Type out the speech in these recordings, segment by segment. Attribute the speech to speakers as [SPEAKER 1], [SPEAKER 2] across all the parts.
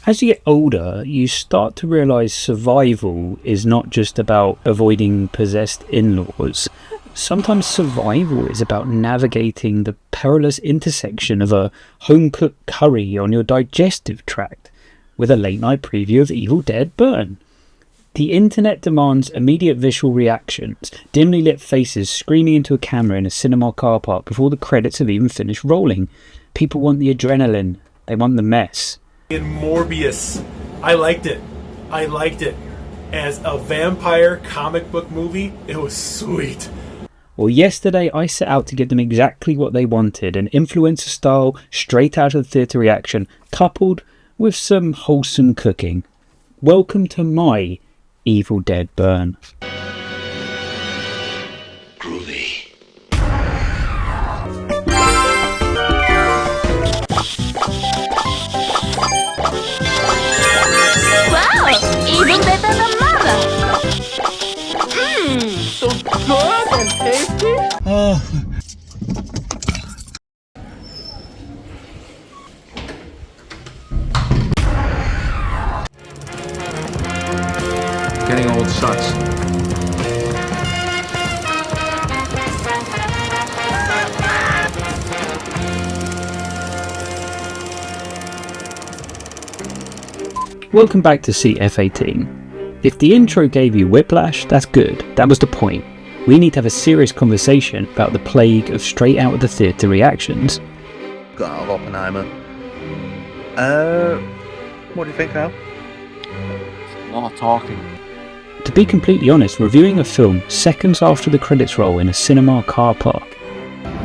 [SPEAKER 1] As you get older, you start to realise survival is not just about avoiding possessed in-laws. Sometimes survival is about navigating the perilous intersection of a home-cooked curry on your digestive tract with a late-night preview of Evil Dead Burn. The internet demands immediate visual reactions, dimly lit faces screaming into a camera in a cinema car park before the credits have even finished rolling. People want the adrenaline, they want the mess.
[SPEAKER 2] In Morbius, I liked it. As a vampire comic book movie, it was sweet.
[SPEAKER 1] Well, yesterday I set out to give them exactly what they wanted, an influencer style, straight out of the theatre reaction, coupled with some wholesome cooking. Welcome to my Evil Dead Burn.
[SPEAKER 3] Groovy.
[SPEAKER 4] Even better than mother. So good and tasty.
[SPEAKER 3] Getting old sucks.
[SPEAKER 1] Welcome back to Seat F18. If the intro gave you whiplash, that's good. That was the point. We need to have a serious conversation about the plague of straight out of the theatre reactions.
[SPEAKER 5] Got out of Oppenheimer. What do you think, Al?
[SPEAKER 3] A lot of talking.
[SPEAKER 1] To be completely honest, reviewing a film seconds after the credits roll in a cinema car park.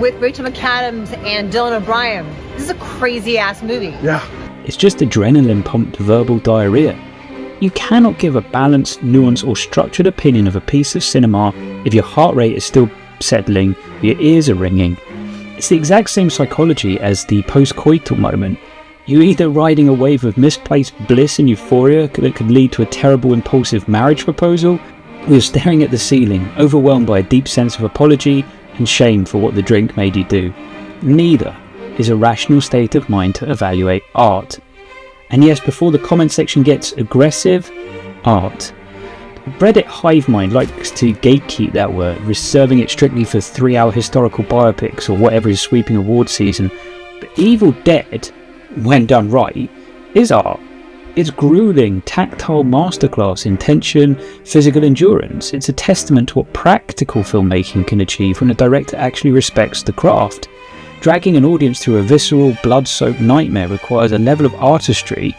[SPEAKER 6] With Rachel McAdams and Dylan O'Brien. This is a crazy ass movie.
[SPEAKER 5] Yeah.
[SPEAKER 1] It's just adrenaline-pumped verbal diarrhea. You cannot give a balanced, nuanced or structured opinion of a piece of cinema if your heart rate is still settling, your ears are ringing. It's the exact same psychology as the post-coital moment. You're either riding a wave of misplaced bliss and euphoria that could lead to a terrible impulsive marriage proposal, or you're staring at the ceiling, overwhelmed by a deep sense of apology and shame for what the drink made you do. Neither is a rational state of mind to evaluate art. And yes, before the comment section gets aggressive, art. Reddit hive mind likes to gatekeep that word, reserving it strictly for 3-hour historical biopics or whatever is sweeping award season. But Evil Dead, when done right, is art. It's grueling, tactile masterclass in tension, physical endurance. It's a testament to what practical filmmaking can achieve when a director actually respects the craft. Dragging an audience through a visceral, blood-soaked nightmare requires a level of artistry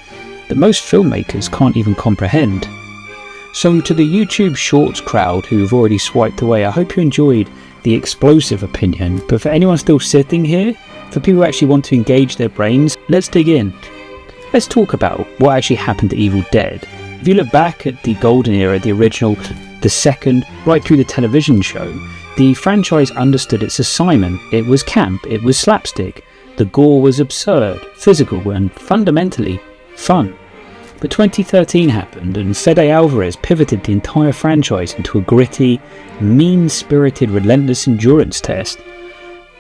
[SPEAKER 1] that most filmmakers can't even comprehend. So to the YouTube Shorts crowd who've already swiped away, I hope you enjoyed the explosive opinion, but for anyone still sitting here, for people who actually want to engage their brains, let's dig in. Let's talk about what actually happened to Evil Dead. If you look back at the golden era, the original, the second, right through the television show, the franchise understood its assignment. It was camp, it was slapstick, the gore was absurd, physical and fundamentally fun. But 2013 happened and Fede Alvarez pivoted the entire franchise into a gritty, mean-spirited, relentless endurance test.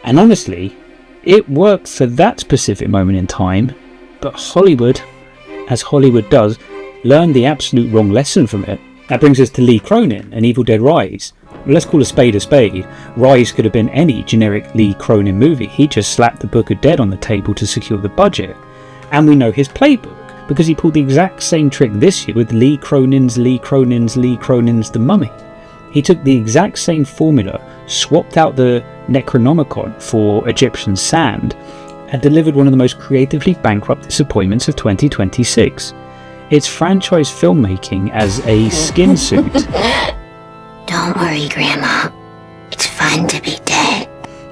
[SPEAKER 1] And honestly, it worked for that specific moment in time, but Hollywood, as Hollywood does, learned the absolute wrong lesson from it. That brings us to Lee Cronin and Evil Dead Rise. Let's call a spade a spade. Rise could have been any generic Lee Cronin movie. He just slapped the Book of Dead on the table to secure the budget. And we know his playbook, because he pulled the exact same trick this year with Lee Cronin's The Mummy. He took the exact same formula, swapped out the Necronomicon for Egyptian sand, and delivered one of the most creatively bankrupt disappointments of 2026. It's franchise filmmaking as a skin suit.
[SPEAKER 7] Don't worry, Grandma. It's fun to be dead.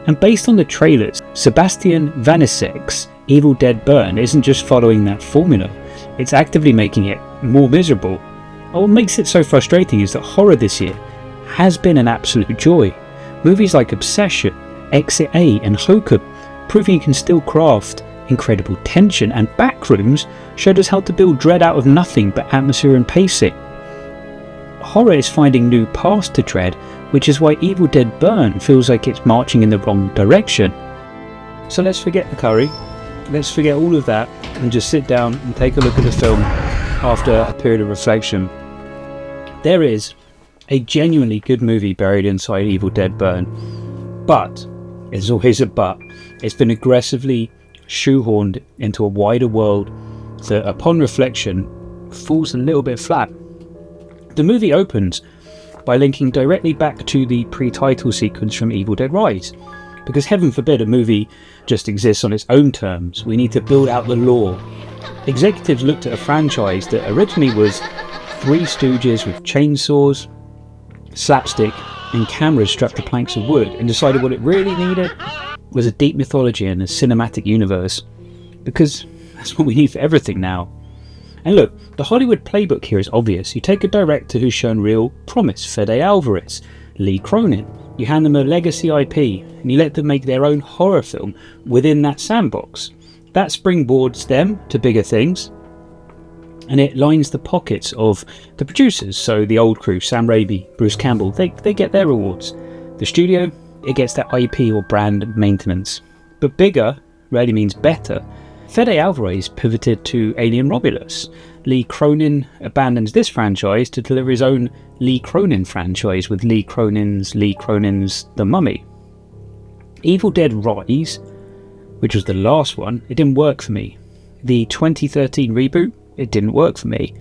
[SPEAKER 1] And based on the trailers, Sébastien Vaniček's Evil Dead Burn isn't just following that formula, it's actively making it more miserable. And what makes it so frustrating is that horror this year has been an absolute joy. Movies like Obsession, Exit A and Hoka, proving you can still craft incredible tension, and Backrooms showed us how to build dread out of nothing but atmosphere and pacing. Horror is finding new paths to dread, which is why Evil Dead Burn feels like it's marching in the wrong direction. So let's forget the curry, let's forget all of that and just sit down and take a look at the film after a period of reflection. There is a genuinely good movie buried inside Evil Dead Burn, but, there's always a but, it's been aggressively shoehorned into a wider world that, upon reflection, falls a little bit flat. The movie opens by linking directly back to the pre-title sequence from Evil Dead Rise, because heaven forbid a movie just exists on its own terms. We need to build out the lore. Executives looked at a franchise that originally was Three Stooges with chainsaws, slapstick and cameras strapped to planks of wood, and decided what it really needed was a deep mythology and a cinematic universe, because that's what we need for everything now. And look, the Hollywood playbook here is obvious. You take a director who's shown real promise, Fede Alvarez, Lee Cronin. You hand them a legacy IP and you let them make their own horror film within that sandbox. That springboards them to bigger things, and it lines the pockets of the producers. So the old crew, Sam Raimi, Bruce Campbell, they get their rewards. The studio, it gets that IP or brand maintenance. But bigger rarely means better. Fede Alvarez pivoted to Alien Romulus. Lee Cronin abandons this franchise to deliver his own Lee Cronin franchise with Lee Cronin's The Mummy. Evil Dead Rise, which was the last one, it didn't work for me. The 2013 reboot, it didn't work for me.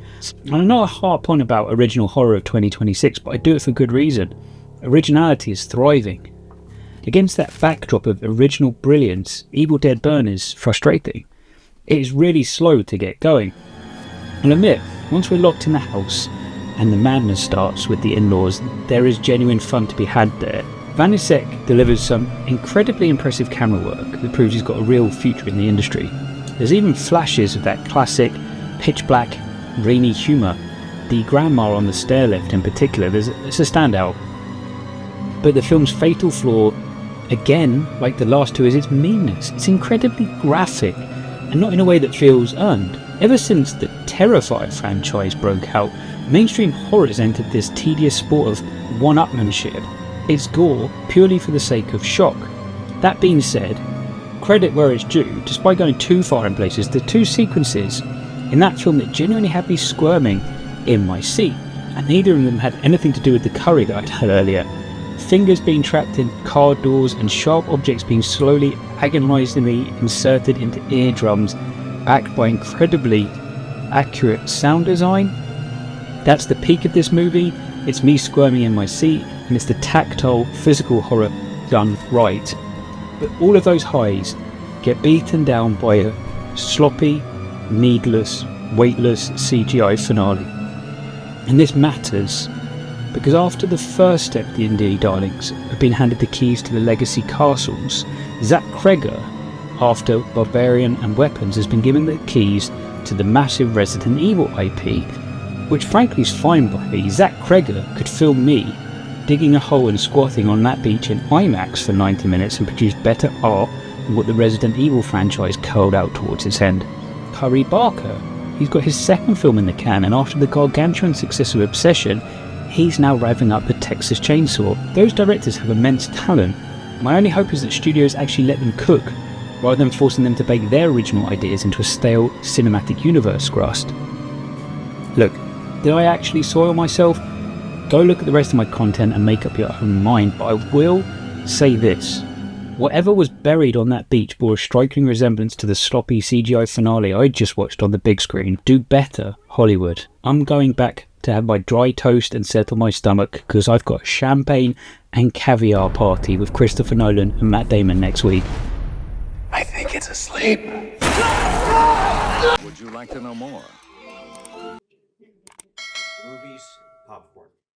[SPEAKER 1] And I'm not a harp on about original horror of 2026, but I do it for good reason. Originality is thriving. Against that backdrop of original brilliance, Evil Dead Burn is frustrating. It is really slow to get going. I'll admit, once we're locked in the house and the madness starts with the in-laws, there is genuine fun to be had there. Vaniček delivers some incredibly impressive camera work that proves he's got a real future in the industry. There's even flashes of that classic pitch black, rainy humour. The grandma on the stair lift in particular, it's a standout. But the film's fatal flaw, again, like the last two, is its meanness. It's incredibly graphic, and not in a way that feels earned. Ever since the Terrifier franchise broke out, mainstream horror has entered this tedious sport of one-upmanship. It's gore purely for the sake of shock. That being said, credit where it's due, despite going too far in places, the two sequences in that film that genuinely had me squirming in my seat, and neither of them had anything to do with the curry that I'd had earlier. Fingers being trapped in car doors and sharp objects being slowly, agonisingly inserted into eardrums, backed by incredibly accurate sound design. That's the peak of this movie. It's me squirming in my seat, and it's the tactile, physical horror done right. But all of those highs get beaten down by a sloppy, needless, weightless CGI finale. And this matters because after the first step, the indie darlings have been handed the keys to the legacy castles, Zach Kreger, after Barbarian and Weapons, has been given the keys to the massive Resident Evil IP, which frankly is fine by me. Zach Kreger could film me digging a hole and squatting on that beach in IMAX for 90 minutes and produce better art than what the Resident Evil franchise curled out towards its end. Curry Barker, he's got his second film in the can, and after the gargantuan success of Obsession, he's now revving up the Texas Chainsaw. Those directors have immense talent. My only hope is that studios actually let them cook, rather than forcing them to bake their original ideas into a stale cinematic universe crust. Look, did I actually soil myself? Go look at the rest of my content and make up your own mind, but I will say this. Whatever was buried on that beach bore a striking resemblance to the sloppy CGI finale I just watched on the big screen. Do better, Hollywood. I'm going back to have my dry toast and settle my stomach because I've got a champagne and caviar party with Christopher Nolan and Matt Damon next week.
[SPEAKER 3] I think it's asleep. Would you like to know more?
[SPEAKER 2] Movies, popcorn.